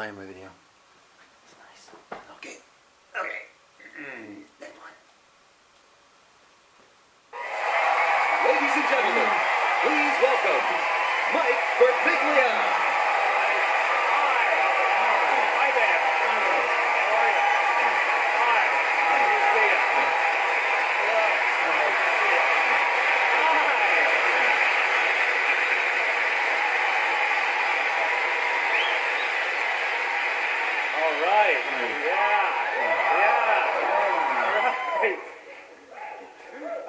in my video. It's nice. Okay. Okay. That one. Ladies and gentlemen, please welcome Mike Birbiglia. Hi there. How are you? Hi. Good to see you. Hello. Nice to see you. Hi. All right. Right.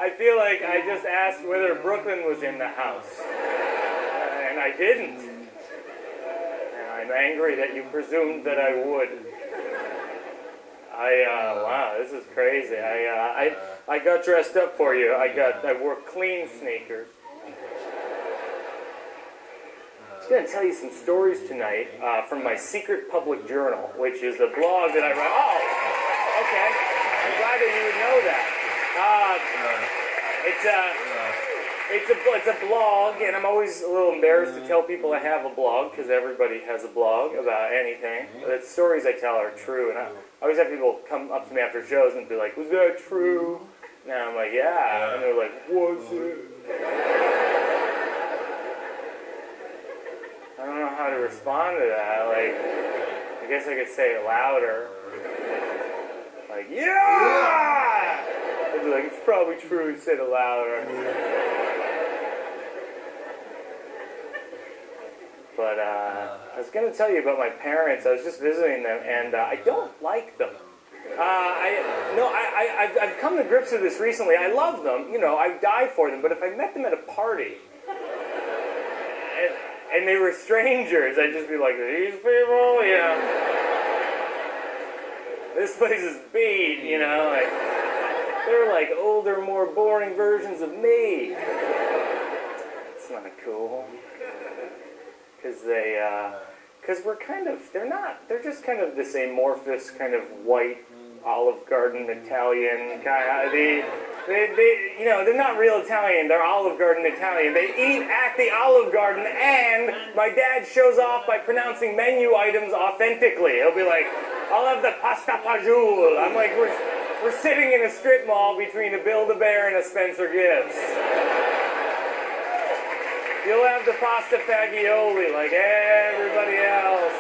I feel like I just asked whether Brooklyn was in the house. And I didn't. And I'm angry that you presumed that I would. Wow, this is crazy. I got dressed up for you. I wore clean sneakers. I was going to tell you some stories tonight from my secret public journal, which is the blog that I write. Oh, okay. I'm glad that you would know that. It's a blog, and I'm always a little embarrassed to tell people I have a blog, because everybody has a blog about anything. The stories I tell are true, and I always have people come up to me after shows and be like, "Was that true?" And I'm like, "Yeah," and they're like, "Was it?" I don't know how to respond to that. Like, I guess I could say it louder. Like, yeah! I'd be like, it's probably true, and say it louder. But I was going to tell you about my parents. I was just visiting them, and I don't like them. I've come to grips with this recently. I love them, you know, I die for them, but if I met them at a party, and they were strangers, I'd just be like, these people, you know, this place is beat, you know, like, they're like older, more boring versions of me. It's not cool. Because we're kind of, they're just kind of this amorphous kind of white Olive Garden Italian kind of, you know, they're not real Italian, they're Olive Garden Italian. They eat at the Olive Garden, and my dad shows off by pronouncing menu items authentically. He'll be like, I'll have the pasta fagioli. I'm like, we're sitting in a strip mall between a Build-A-Bear and a Spencer Gibbs. You'll have the pasta fagioli like everybody else.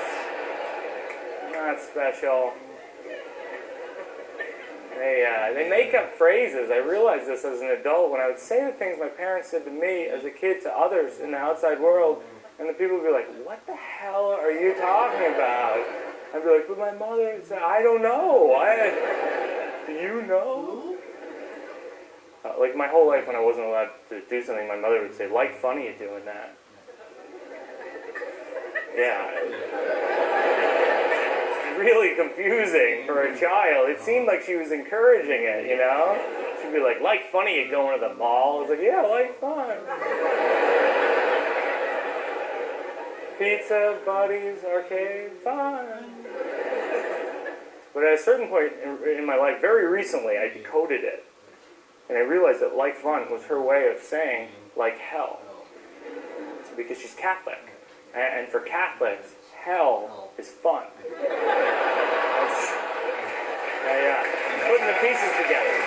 Not special. They make up phrases. I realized this as an adult when I would say the things my parents said to me as a kid to others in the outside world, and the people would be like, what the hell are you talking about? I'd be like, but my mother said, I don't know. Do you know? Like my whole life when I wasn't allowed to do something, my mother would say, like funny you doing that. Yeah. Really confusing for a child. It seemed like she was encouraging it, you know? She'd be like funny you going to the mall. I was like, yeah, like fun. Pizza, buddies, arcade, fun. But at a certain point in my life, very recently, I decoded it. And I realized that like fun was her way of saying like hell. Because she's Catholic. And for Catholics, hell is fun. Yeah. Putting the pieces together.